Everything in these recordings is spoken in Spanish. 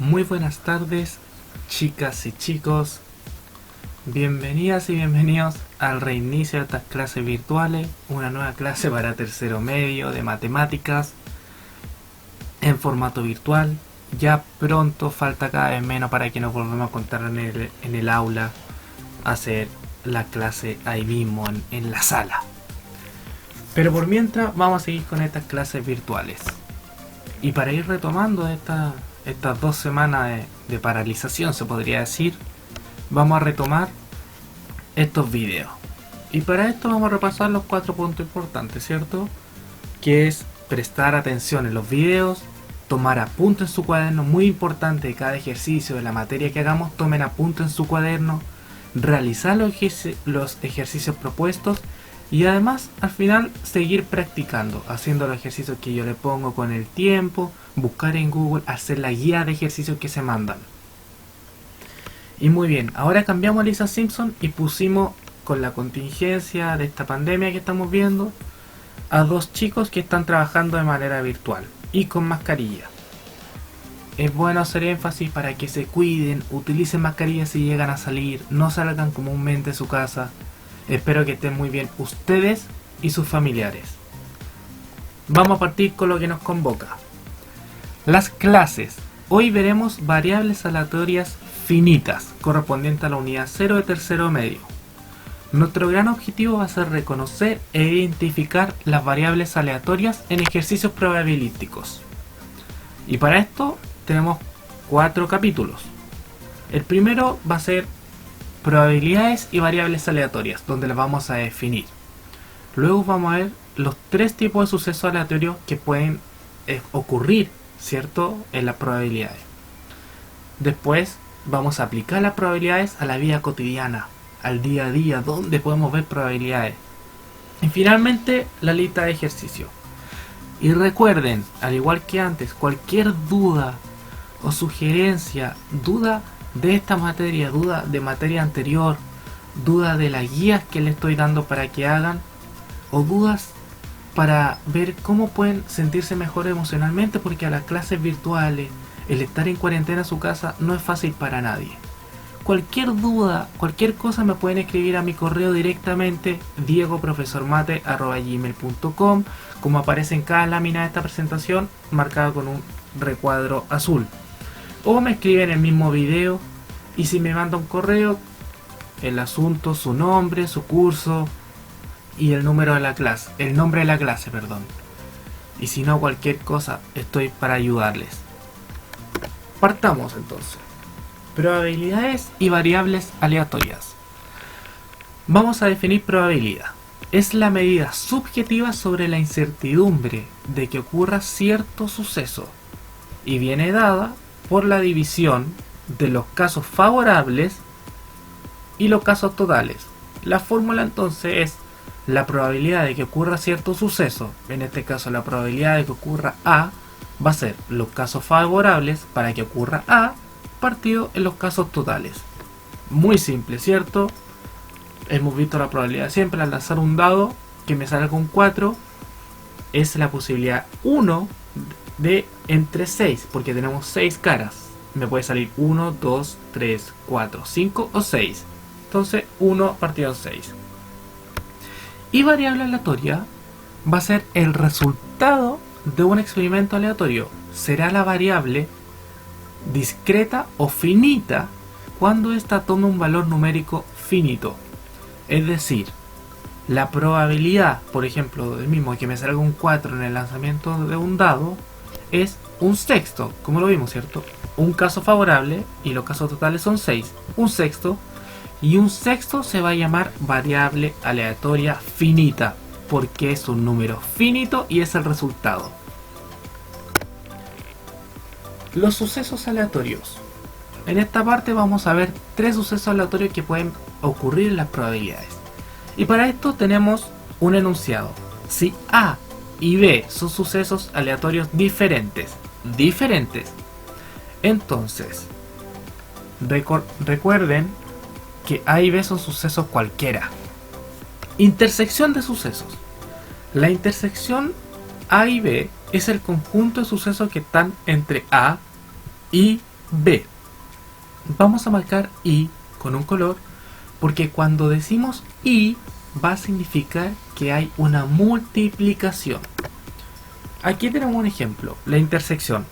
Muy buenas tardes, chicas y chicos. Bienvenidas y bienvenidos al reinicio de estas clases virtuales, una nueva clase para tercero medio de matemáticas en formato virtual. Ya pronto, falta cada vez menos para que nos volvamos a contar en el aula, a hacer la clase ahí mismo en la sala. Pero por mientras vamos a seguir con estas clases virtuales. Y para ir retomando estas 2 semanas de paralización, se podría decir, vamos a retomar estos videos. Y para esto vamos a repasar los 4 puntos importantes, ¿cierto? Que es prestar atención en los videos, tomar apuntes en su cuaderno, muy importante de cada ejercicio de la materia que hagamos, tomen apuntes en su cuaderno, realizar los ejercicios propuestos y además al final seguir practicando, haciendo los ejercicios que yo le pongo con el tiempo, buscar en Google, hacer la guía de ejercicios que se mandan. Y muy bien, ahora cambiamos a Lisa Simpson y pusimos, con la contingencia de esta pandemia que estamos viendo, a 2 chicos que están trabajando de manera virtual y con mascarilla. Es bueno hacer énfasis para que se cuiden, utilicen mascarilla si llegan a salir, no salgan comúnmente de su casa. Espero que estén muy bien ustedes y sus familiares. Vamos a partir con lo que nos convoca. Las clases. Hoy veremos variables aleatorias finitas, correspondientes a la unidad 0 de tercero medio. Nuestro gran objetivo va a ser reconocer e identificar las variables aleatorias en ejercicios probabilísticos. Y para esto tenemos 4 capítulos. El primero va a ser probabilidades y variables aleatorias, donde las vamos a definir. Luego vamos a ver los 3 tipos de sucesos aleatorios que pueden ocurrir, ¿cierto?, en las probabilidades. Después vamos a aplicar las probabilidades a la vida cotidiana, al día a día, donde podemos ver probabilidades. Y finalmente la lista de ejercicios. Y recuerden, al igual que antes, cualquier duda o sugerencia, duda de esta materia, duda de materia anterior, duda de las guías que les estoy dando para que hagan, o dudas para ver cómo pueden sentirse mejor emocionalmente, porque a las clases virtuales, el estar en cuarentena en su casa no es fácil para nadie. Cualquier duda, cualquier cosa me pueden escribir a mi correo directamente, diegoprofesormate@gmail.com, como aparece en cada lámina de esta presentación, marcada con un recuadro azul. O me escriben en el mismo video, y si me manda un correo, el asunto, su nombre, su curso y el número de la clase, el nombre de la clase, perdón. Y si no, cualquier cosa, estoy para ayudarles. Partamos entonces. Probabilidades y variables aleatorias. Vamos a definir probabilidad. Es la medida subjetiva sobre la incertidumbre de que ocurra cierto suceso y viene dada por la división de los casos favorables y los casos totales. La fórmula entonces es la probabilidad de que ocurra cierto suceso, en este caso la probabilidad de que ocurra A, va a ser los casos favorables para que ocurra A partido en los casos totales. Muy simple, ¿cierto? Hemos visto la probabilidad siempre al lanzar un dado que me salga un 4, es la posibilidad 1 de entre 6, porque tenemos 6 caras. Me puede salir 1, 2, 3, 4, 5 o 6. Entonces 1 partido en 6. Y variable aleatoria va a ser el resultado de un experimento aleatorio. Será la variable discreta o finita cuando ésta tome un valor numérico finito. Es decir, la probabilidad, por ejemplo, del mismo que me salga un 4 en el lanzamiento de un dado, es un sexto, como lo vimos, ¿cierto? Un caso favorable y los casos totales son 6. Un sexto, y un sexto se va a llamar variable aleatoria finita, porque es un número finito y es el resultado. Los sucesos aleatorios. En esta parte vamos a ver 3 sucesos aleatorios que pueden ocurrir en las probabilidades. Y para esto tenemos un enunciado. Si A y B son sucesos aleatorios diferentes, entonces recuerden que A y B son sucesos cualquiera. Intersección de sucesos. La intersección A y B es el conjunto de sucesos que están entre A y B. Vamos a marcar I con un color porque cuando decimos I va a significar que hay una multiplicación. Aquí tenemos un ejemplo, la intersección.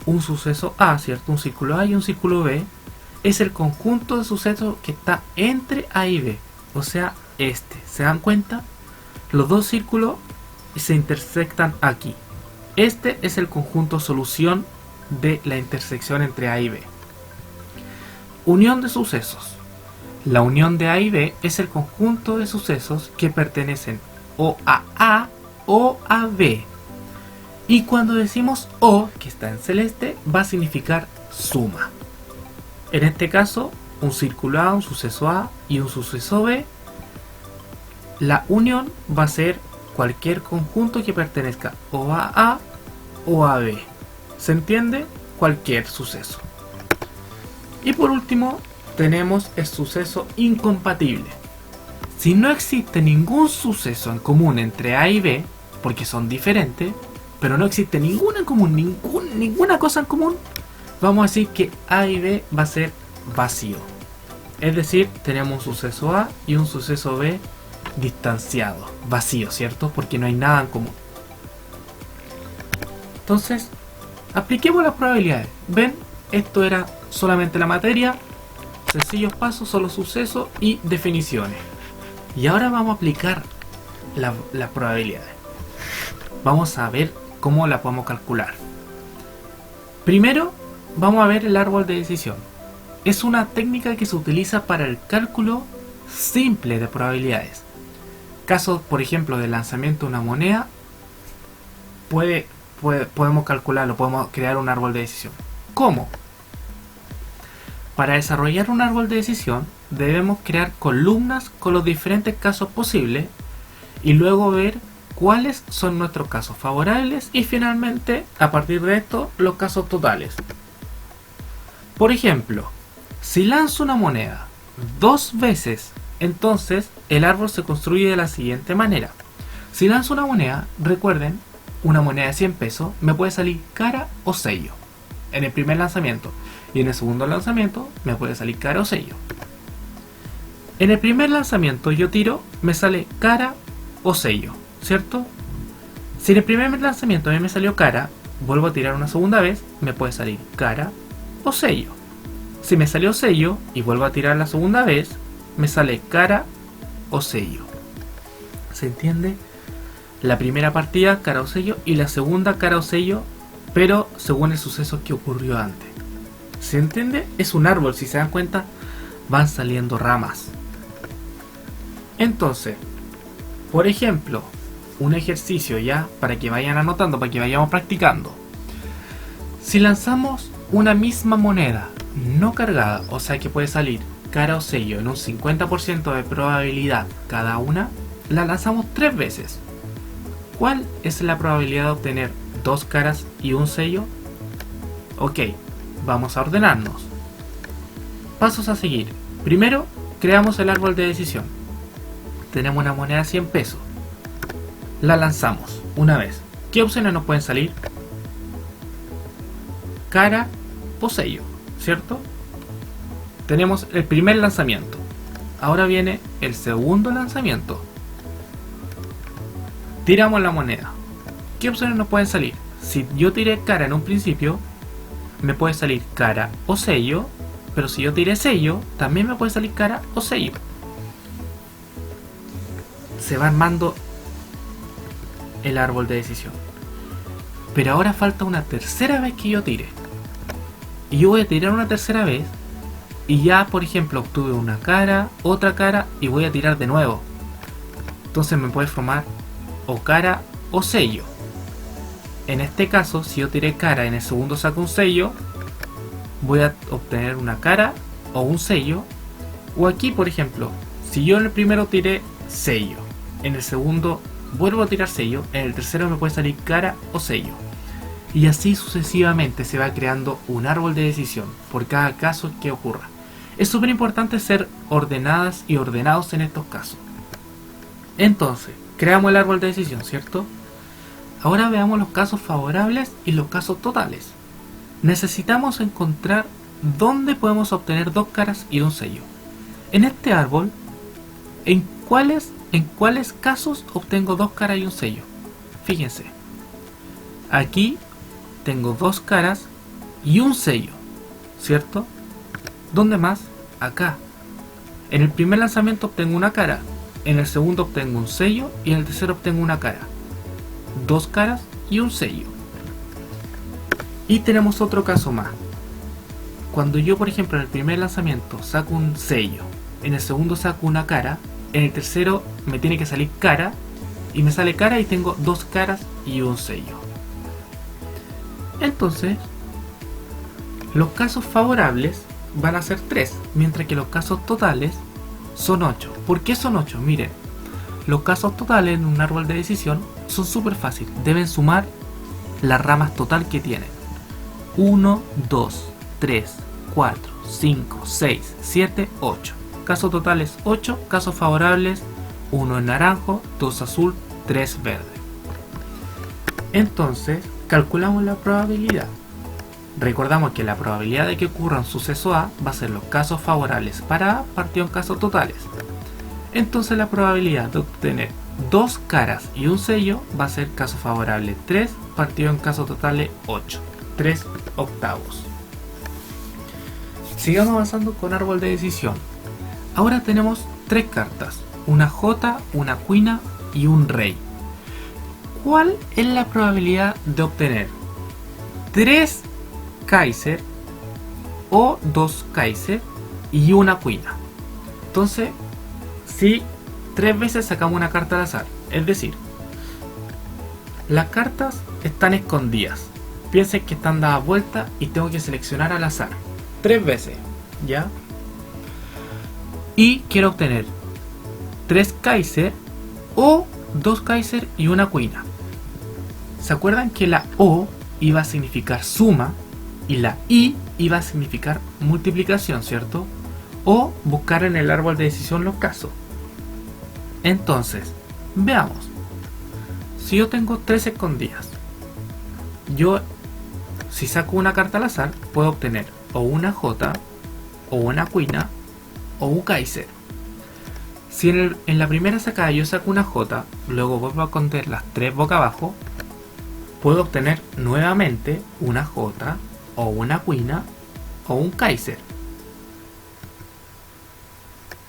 Un suceso A, ¿cierto? Un círculo A y un círculo B es el conjunto de sucesos que está entre A y B. O sea, este. ¿Se dan cuenta? Los dos círculos se intersectan aquí. Este es el conjunto solución de la intersección entre A y B. Unión de sucesos. La unión de A y B es el conjunto de sucesos que pertenecen o a A o a B. Y cuando decimos O, que está en celeste, va a significar suma. En este caso, un círculo A, un suceso A y un suceso B. La unión va a ser cualquier conjunto que pertenezca o a A o a B. ¿Se entiende? Cualquier suceso. Y por último, tenemos el suceso incompatible. Si no existe ningún suceso en común entre A y B, porque son diferentes, pero no existe ninguno en común, ninguna cosa en común, vamos a decir que A y B va a ser vacío. Es decir, tenemos un suceso A y un suceso B distanciado, vacío, ¿cierto? Porque no hay nada en común. Entonces, apliquemos las probabilidades. ¿Ven? Esto era solamente la materia, sencillos pasos, solo sucesos y definiciones. Y ahora vamos a aplicar las probabilidades. Vamos a ver cómo la podemos calcular. Primero, vamos a ver el árbol de decisión. Es una técnica que se utiliza para el cálculo simple de probabilidades. Caso, por ejemplo, del lanzamiento de una moneda, podemos calcularlo, podemos crear un árbol de decisión. ¿Cómo? Para desarrollar un árbol de decisión debemos crear columnas con los diferentes casos posibles y luego ver cuáles son nuestros casos favorables y finalmente, a partir de esto, los casos totales. Por ejemplo, si lanzo una moneda 2 veces, entonces el árbol se construye de la siguiente manera. Si lanzo una moneda, recuerden, una moneda de 100 pesos me puede salir cara o sello en el primer lanzamiento. Y en el segundo lanzamiento me puede salir cara o sello. En el primer lanzamiento yo tiro, me sale cara o sello, ¿cierto? Si en el primer lanzamiento a mí me salió cara, vuelvo a tirar una segunda vez, me puede salir cara o sello. Si me salió sello y vuelvo a tirar la segunda vez, me sale cara o sello. ¿Se entiende? La primera partida cara o sello y la segunda cara o sello, pero según el suceso que ocurrió antes. ¿Se entiende? Es un árbol, si se dan cuenta, van saliendo ramas. Entonces, por ejemplo, un ejercicio ya para que vayan anotando, para que vayamos practicando. Si lanzamos una misma moneda no cargada, o sea que puede salir cara o sello en un 50% de probabilidad cada una, la lanzamos 3 veces. ¿Cuál es la probabilidad de obtener 2 caras y un sello? Ok. Vamos a ordenarnos. Pasos a seguir. Primero, creamos el árbol de decisión. Tenemos una moneda de 100 pesos. La lanzamos una vez. ¿Qué opciones nos pueden salir? Cara o sello, ¿cierto? Tenemos el primer lanzamiento. Ahora viene el segundo lanzamiento. Tiramos la moneda. ¿Qué opciones nos pueden salir? Si yo tiré cara en un principio, me puede salir cara o sello, pero si yo tiré sello, también me puede salir cara o sello. Se va armando el árbol de decisión. Pero ahora falta una tercera vez que yo tire. Y yo voy a tirar una tercera vez y ya, por ejemplo, obtuve una cara, otra cara y voy a tirar de nuevo. Entonces me puede formar o cara o sello. En este caso, si yo tiré cara, en el segundo saco un sello, voy a obtener una cara o un sello. O aquí, por ejemplo, si yo en el primero tiré sello, en el segundo vuelvo a tirar sello, en el tercero me puede salir cara o sello. Y así sucesivamente se va creando un árbol de decisión por cada caso que ocurra. Es súper importante ser ordenadas y ordenados en estos casos. Entonces, creamos el árbol de decisión, ¿cierto? Ahora veamos los casos favorables y los casos totales. necesitamos encontrar dónde podemos obtener dos caras y un sello. En este árbol, ¿en cuáles casos obtengo dos caras y un sello? Fíjense, aquí tengo dos caras y un sello, ¿cierto? ¿Dónde más? Acá. En el primer lanzamiento obtengo una cara, en el segundo obtengo un sello y en el tercero obtengo una cara. Dos caras y un sello. Y tenemos otro caso más. Cuando yo, por ejemplo, en el primer lanzamiento saco un sello, en el segundo saco una cara, en el tercero me tiene que salir cara, y me sale cara y tengo dos caras y un sello. Entonces, los casos favorables van a ser 3, mientras que los casos totales son 8. ¿Por qué son 8? Miren, los casos totales en un árbol de decisión son súper fáciles. Deben sumar las ramas total que tienen. 1, 2, 3, 4, 5, 6, 7, 8. Casos totales 8, casos favorables 1 en naranjo, 2 azul, 3 verde. Entonces, calculamos la probabilidad. Recordamos que la probabilidad de que ocurra un suceso A va a ser los casos favorables para A partido en casos totales. Entonces la probabilidad de obtener dos caras y un sello va a ser caso favorable 3 partido en casos totales 8. 3 octavos. Sigamos avanzando con árbol de decisión. Ahora tenemos 3 cartas, una J, una cuina y un rey. ¿Cuál es la probabilidad de obtener 3 Kaiser o 2 Kaiser y una cuina? Entonces, si 3 veces sacamos una carta al azar, es decir, las cartas están escondidas. Piensen que están dadas vueltas y tengo que seleccionar al azar 3 veces, ¿ya? Y quiero obtener 3 Kaiser o 2 Kaiser y una cuina. ¿Se acuerdan que la O iba a significar suma y la I iba a significar multiplicación, ¿cierto? O buscar en el árbol de decisión los casos. Entonces, veamos. Si yo tengo 3 escondidas, si saco una carta al azar, puedo obtener o una J, o una cuina, o un Kaiser. Si en la primera sacada yo saco una J, luego vuelvo a contar las 3 boca abajo, puedo obtener nuevamente una J, o una cuina, o un Kaiser.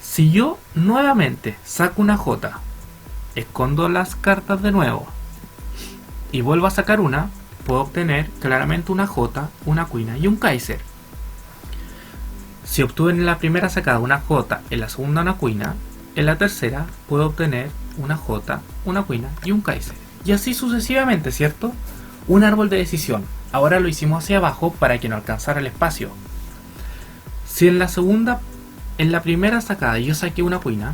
Si yo nuevamente saco una J, escondo las cartas de nuevo y vuelvo a sacar una, puedo obtener claramente una J, una cuina y un Kaiser. Si obtuve en la primera sacada una J, en la segunda una cuina, en la tercera puedo obtener una J, una cuina y un Kaiser. Y así sucesivamente, ¿cierto? Un árbol de decisión. Ahora lo hicimos hacia abajo para que no alcanzara el espacio. Si en la primera sacada yo saqué una cuina,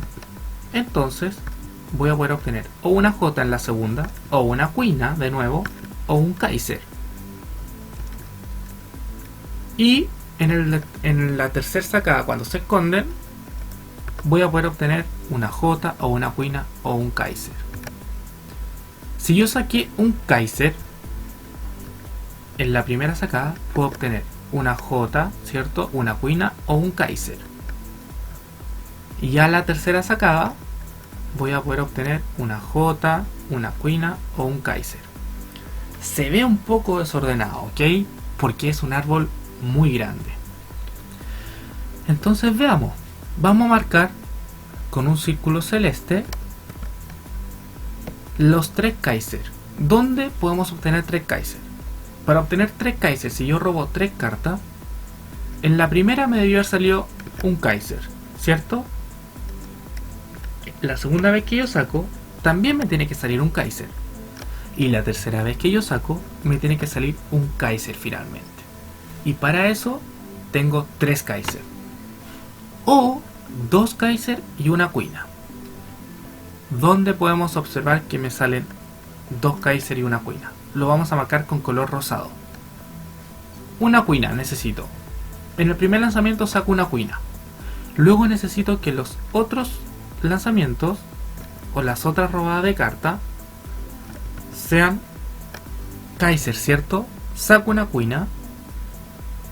entonces voy a poder obtener o una J en la segunda, o una cuina de nuevo, o un Kaiser. Y en la tercera sacada, cuando se esconden, voy a poder obtener una J, o una cuina, o un Kaiser. Si yo saqué un Kaiser en la primera sacada, puedo obtener una J, ¿cierto? Una cuina o un Kaiser. Y ya la tercera sacada voy a poder obtener una J, una cuina o un Kaiser. Se ve un poco desordenado, ¿ok? Porque es un árbol muy grande. Entonces veamos. Vamos a marcar con un círculo celeste los 3 Kaiser. ¿Dónde podemos obtener 3 Kaiser? Para obtener 3 Kaiser, si yo robo 3 cartas, en la primera me debió haber salido un Kaiser, ¿cierto? La segunda vez que yo saco, también me tiene que salir un Kaiser. Y la tercera vez que yo saco, me tiene que salir un Kaiser finalmente. Y para eso, tengo 3 Kaiser. O 2 Kaiser y una cuina. ¿Dónde podemos observar que me salen 2 Kaiser y una cuina? Lo vamos a marcar con color rosado. Una cuina necesito. En el primer lanzamiento saco una cuina. Luego necesito que los otros lanzamientos o las otras robadas de carta sean Kaiser, ¿cierto? Saco una cuina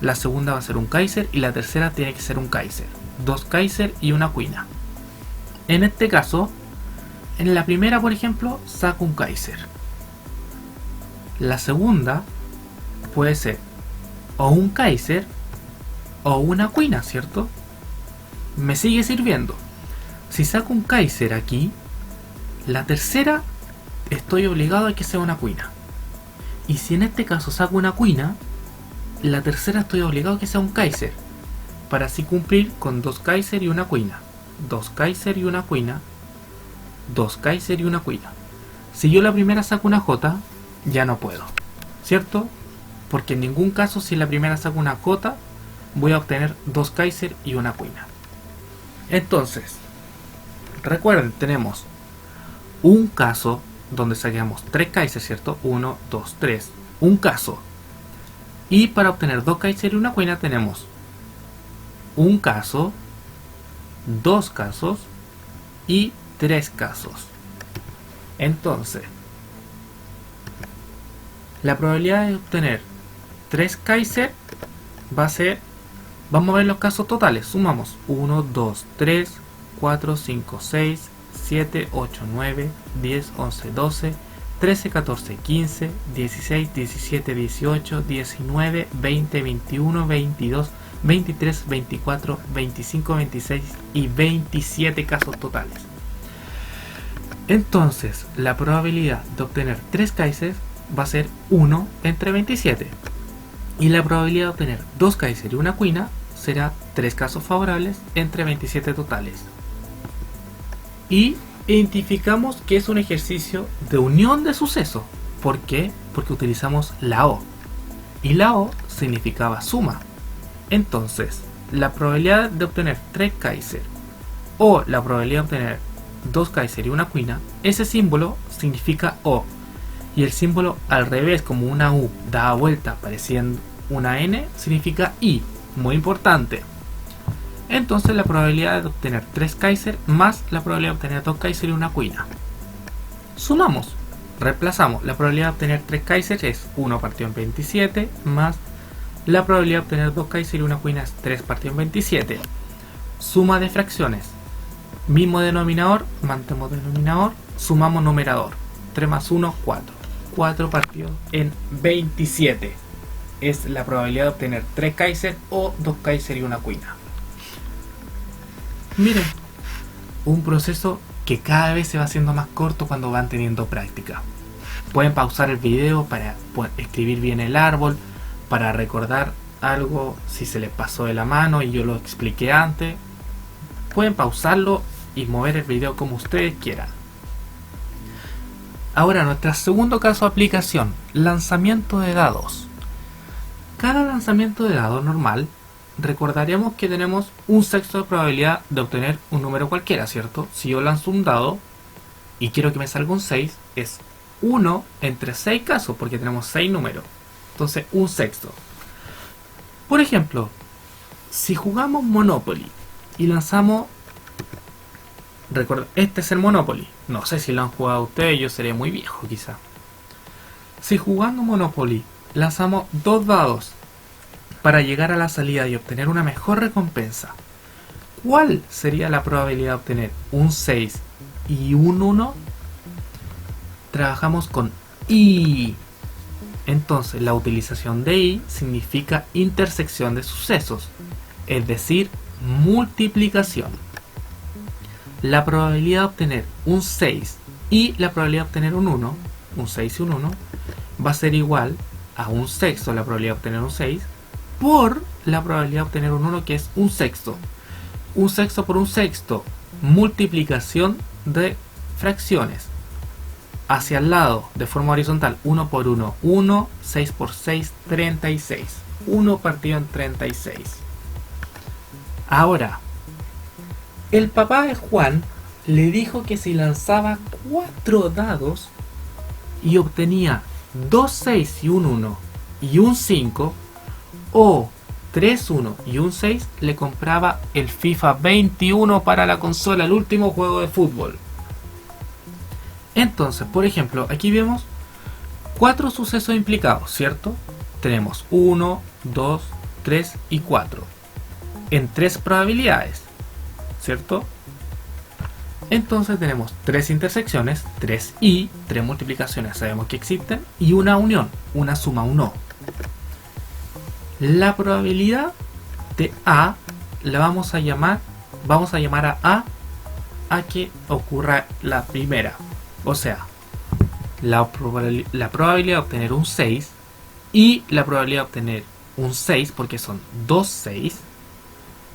la segunda va a ser un Kaiser y la tercera tiene que ser un Kaiser. 2 Kaiser y una cuina. En este caso, en la primera, por ejemplo, saco un Kaiser. La segunda puede ser o un Kaiser o una cuina, ¿cierto? Me sigue sirviendo. Si saco un Kaiser aquí, la tercera estoy obligado a que sea una cuina. Y si en este caso saco una cuina, la tercera estoy obligado a que sea un Kaiser, para así cumplir con 2 Kaiser y una cuina. 2 Kaiser y una cuina. 2 Kaiser y una cuina. Si yo la primera saco una J, ya no puedo, ¿cierto? Porque en ningún caso, si la primera saco una J, voy a obtener 2 Kaiser y una cuina. Entonces, recuerden, tenemos un caso donde saquemos 3 Kaiser, ¿cierto? 1, 2, 3. Un caso. Y para obtener 2 Kaiser y una cuina tenemos un caso, 2 casos y 3 casos. Entonces, la probabilidad de obtener 3 Kaiser va a ser, vamos a ver los casos totales, sumamos 1, 2, 3, 4, 5, 6, 7, 8, 9, 10, 11, 12, 13, 14, 15, 16, 17, 18, 19, 20, 21, 22, 23, 24, 25, 26 y 27 casos totales. Entonces, la probabilidad de obtener 3 Kaiser va a ser 1 entre 27. Y la probabilidad de obtener 2 Kaiser y una cuina será 3 casos favorables entre 27 totales. Y identificamos que es un ejercicio de unión de sucesos. ¿Por qué? Porque utilizamos la O. Y la O significaba suma. Entonces, la probabilidad de obtener 3 Kaiser o la probabilidad de obtener 2 Kaiser y una cuina, ese símbolo significa O. Y el símbolo al revés, como una U dada vuelta pareciendo una N, significa I. Muy importante. Entonces la probabilidad de obtener 3 Kaiser más la probabilidad de obtener 2 Kaiser y una cuina. Sumamos, reemplazamos. La probabilidad de obtener 3 Kaiser es 1 partido en 27 más la probabilidad de obtener 2 Kaiser y una cuina es 3 partido en 27. Suma de fracciones. Mismo denominador, mantenemos denominador, sumamos numerador. 3 más 1, 4. 4 partido en 27. Es la probabilidad de obtener 3 Kaiser o 2 Kaiser y una cuina. Miren, un proceso que cada vez se va haciendo más corto cuando van teniendo práctica. Pueden pausar el video para escribir bien el árbol, para recordar algo si se les pasó de la mano y yo lo expliqué antes. Pueden pausarlo y mover el video como ustedes quieran. Ahora, nuestro segundo caso de aplicación, lanzamiento de dados. Cada lanzamiento de dado normal, recordaremos que tenemos un sexto de probabilidad de obtener un número cualquiera, ¿cierto? Si yo lanzo un dado y quiero que me salga un 6, es 1 entre 6 casos, porque tenemos 6 números. Entonces, un sexto. Por ejemplo, si jugamos Monopoly y lanzamos... Recuerda, este es el Monopoly. No sé si lo han jugado ustedes, yo seré muy viejo quizá. Si jugando Monopoly lanzamos 2 dados para llegar a la salida y obtener una mejor recompensa, ¿cuál sería la probabilidad de obtener un 6 y un 1? Trabajamos con I. Entonces la utilización de I significa intersección de sucesos, es decir, multiplicación. La probabilidad de obtener un 6 y la probabilidad de obtener un 1, un 6 y un 1, va a ser igual a un sexto, la probabilidad de obtener un 6, por la probabilidad de obtener un 1, que es un sexto. Un sexto por un sexto, multiplicación de fracciones. Hacia el lado, de forma horizontal, 1 por 1, 1, 6 por 6, 36. 1 partido en 36. Ahora, el papá de Juan le dijo que si lanzaba 4 dados y obtenía 2 6 y un 1 y un 5, o 3 1 y un 6, le compraba el FIFA 21 para la consola, el último juego de fútbol. Entonces, por ejemplo, aquí vemos 4 sucesos implicados, ¿cierto? Tenemos 1, 2, 3 y 4 en 3 probabilidades, ¿cierto? Entonces tenemos 3 intersecciones, 3 y 3 multiplicaciones, sabemos que existen, y una unión, una suma, un O. La probabilidad de A la vamos a llamar a que ocurra la primera. O sea, la probabilidad de obtener un 6 y la probabilidad de obtener un 6, porque son 2 6,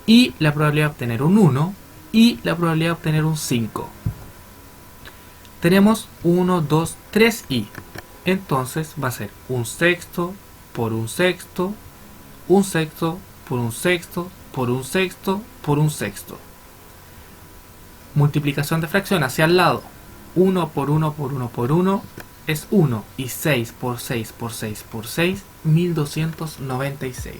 y la probabilidad de obtener un 1 y la probabilidad de obtener un 5. Tenemos 1, 2, 3 y. Entonces va a ser un sexto por un sexto, un sexto por un sexto, por un sexto, por un sexto. Multiplicación de fracción hacia el lado. 1 por 1 por 1 por 1 es 1 y 6 por 6 por 6 por 6, 1296.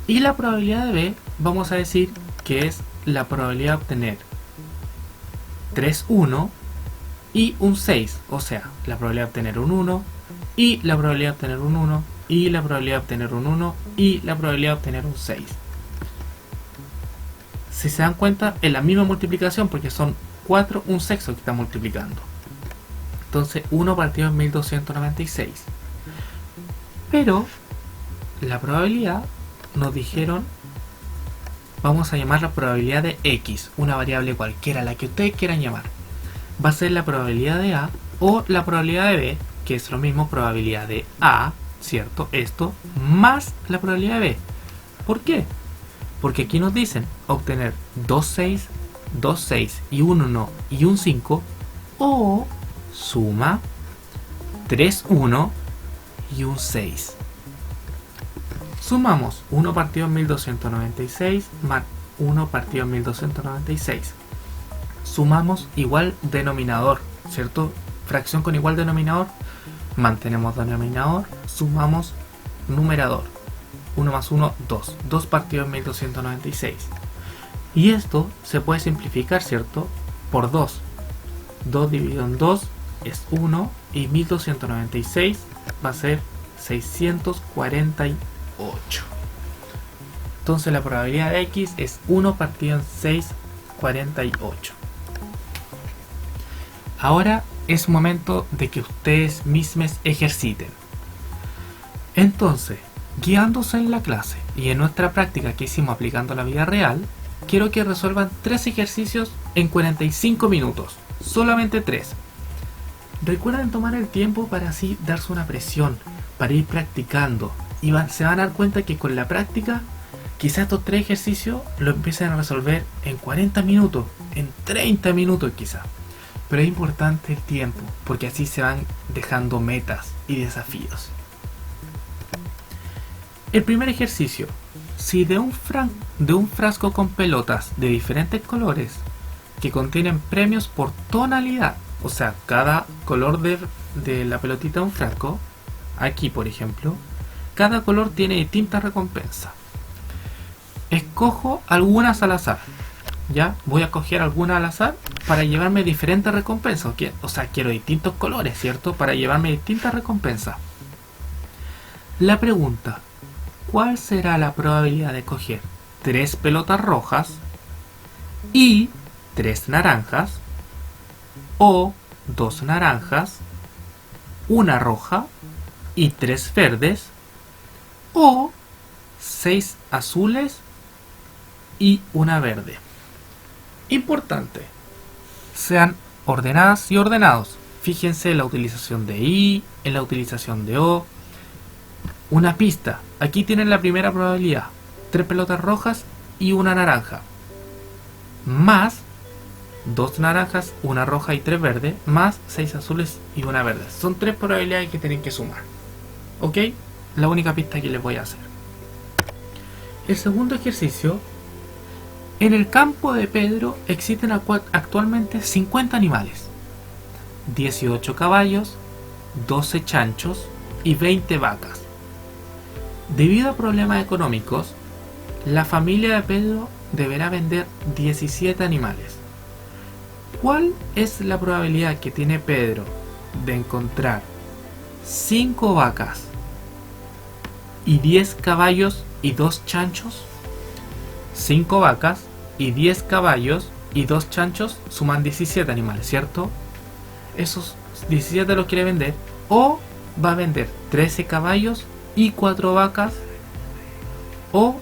Y la probabilidad de B, vamos a decir que es la probabilidad de obtener 3, 1 y un 6, o sea, la probabilidad de obtener un 1 y la probabilidad de obtener un 1 y la probabilidad de obtener un 1 y la probabilidad de obtener un 6. Si se dan cuenta, es la misma multiplicación porque son 4 un sexto que está multiplicando. Entonces 1 partido en 1296. Pero la probabilidad nos dijeron, vamos a llamar la probabilidad de X, una variable cualquiera, la que ustedes quieran llamar. Va a ser la probabilidad de A o la probabilidad de B, que es lo mismo, probabilidad de A, ¿cierto? Esto más la probabilidad de B. ¿Por qué? Porque aquí nos dicen obtener 2 6, 2 6 y un 1 y un 5, o suma 3 1 y un 6. Sumamos 1 partido en 1296 más 1 partido en 1296. Sumamos igual denominador, ¿cierto? Fracción con igual denominador. Mantenemos denominador, sumamos numerador. 1 más 1, 2. 2 partido en 1296. Y esto se puede simplificar, ¿cierto? Por 2. 2 dividido en 2 es 1 y 1296 va a ser 648. Entonces la probabilidad de X es 1 partido en 648. Ahora es momento de que ustedes mismos ejerciten. Entonces, guiándose en la clase y en nuestra práctica que hicimos aplicando la vida real, quiero que resuelvan 3 ejercicios en 45 minutos. Solamente 3. Recuerden tomar el tiempo para así darse una presión, para ir practicando. Y se van a dar cuenta que con la práctica, quizás estos 3 ejercicios lo empiecen a resolver en 40 minutos, en 30 minutos quizás. Pero es importante el tiempo, porque así se van dejando metas y desafíos. El primer ejercicio. Si de un frasco con pelotas de diferentes colores que contienen premios por tonalidad, o sea, cada color de la pelotita de un frasco, aquí por ejemplo, cada color tiene distinta recompensa. Escojo algunas al azar. Ya, voy a coger algunas al azar para llevarme diferentes recompensas. O sea, quiero distintos colores, ¿cierto? Para llevarme distintas recompensas. La pregunta: ¿cuál será la probabilidad de coger 3 pelotas rojas y 3 naranjas? O 2 naranjas, una roja y 3 verdes, o 6 azules y una verde. Importante, sean ordenadas y ordenados. Fíjense en la utilización de I, en la utilización de O. Una pista, aquí tienen la primera probabilidad: 3 pelotas rojas y una naranja, más 2 naranjas, una roja y 3 verdes, más 6 azules y una verde. Son 3 probabilidades que tienen que sumar. ¿Ok? La única pista que les voy a hacer. El segundo ejercicio. En el campo de Pedro existen actualmente 50 animales, 18 caballos, 12 chanchos y 20 vacas. Debido a problemas económicos, la familia de Pedro deberá vender 17 animales. ¿Cuál es la probabilidad que tiene Pedro de encontrar 5 vacas y 10 caballos y 2 chanchos. 5 vacas y 10 caballos y 2 chanchos suman 17 animales, ¿cierto? Esos 17 los quiere vender, o va a vender 13 caballos y 4 vacas, o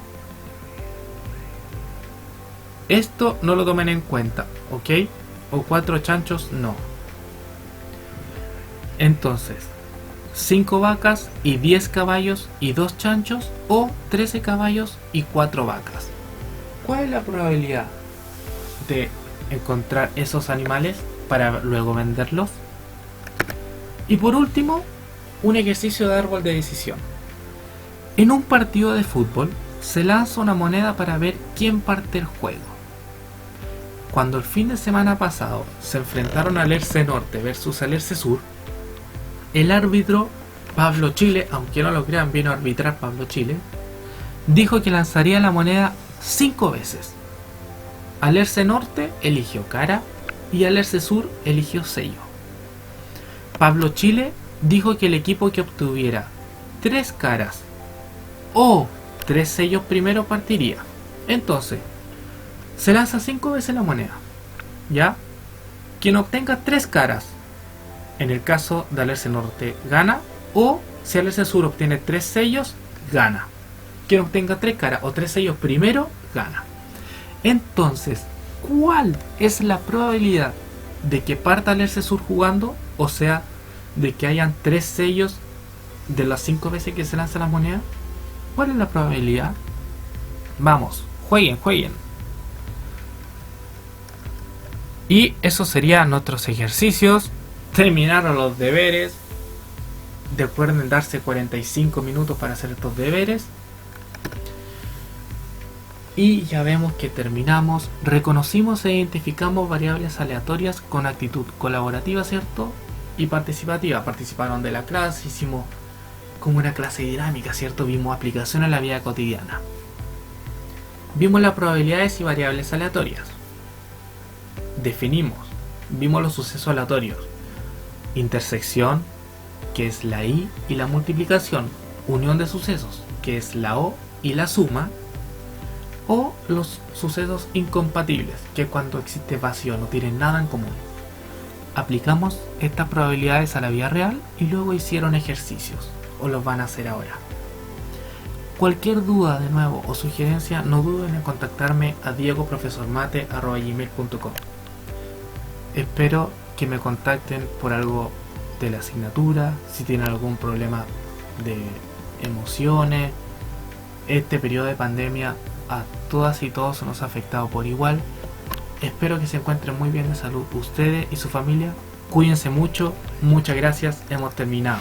esto no lo tomen en cuenta, ¿ok? O 4 chanchos no. Entonces, 5 vacas y 10 caballos y 2 chanchos, o 13 caballos y 4 vacas. ¿Cuál es la probabilidad de encontrar esos animales para luego venderlos? Y por último, un ejercicio de árbol de decisión. En un partido de fútbol se lanza una moneda para ver quién parte el juego. Cuando el fin de semana pasado se enfrentaron al Alerce Norte versus Alerce Sur, el árbitro Pablo Chile, aunque no lo crean, vino a arbitrar Pablo Chile, dijo que lanzaría la moneda 5 veces. Alerce Norte eligió cara y Alerce Sur eligió sello. Pablo Chile dijo que el equipo que obtuviera 3 caras o 3 sellos primero partiría. Entonces, se lanza 5 veces la moneda, ¿ya? Quien obtenga 3 caras, en el caso de Alerce Norte, gana, o si Alerce Sur obtiene 3 sellos, gana. Quien obtenga 3 caras o 3 sellos primero, gana. Entonces, ¿cuál es la probabilidad de que parta Alerce Sur jugando? O sea, de que hayan 3 sellos de las 5 veces que se lanza la moneda. ¿Cuál es la probabilidad? Vamos, jueguen. Y eso serían nuestros ejercicios. Terminaron los deberes. Recuerden darse 45 minutos para hacer estos deberes. Y ya vemos que terminamos. Reconocimos e identificamos variables aleatorias con actitud colaborativa, ¿cierto? Y participativa. Participaron de la clase, hicimos como una clase dinámica, ¿cierto? Vimos aplicación en la vida cotidiana. Vimos las probabilidades y variables aleatorias. Definimos. Vimos los sucesos aleatorios. Intersección, que es la I y la multiplicación. Unión de sucesos, que es la O y la suma. O los sucesos incompatibles, que es cuando existe vacío, no tienen nada en común. Aplicamos estas probabilidades a la vida real y luego hicieron ejercicios, o los van a hacer ahora. Cualquier duda de nuevo o sugerencia, no duden en contactarme a diegoprofesormate@gmail.com. Espero que me contacten por algo de la asignatura, si tienen algún problema de emociones. Este periodo de pandemia a todas y todos nos ha afectado por igual. Espero que se encuentren muy bien de salud ustedes y su familia. Cuídense mucho. Muchas gracias. Hemos terminado.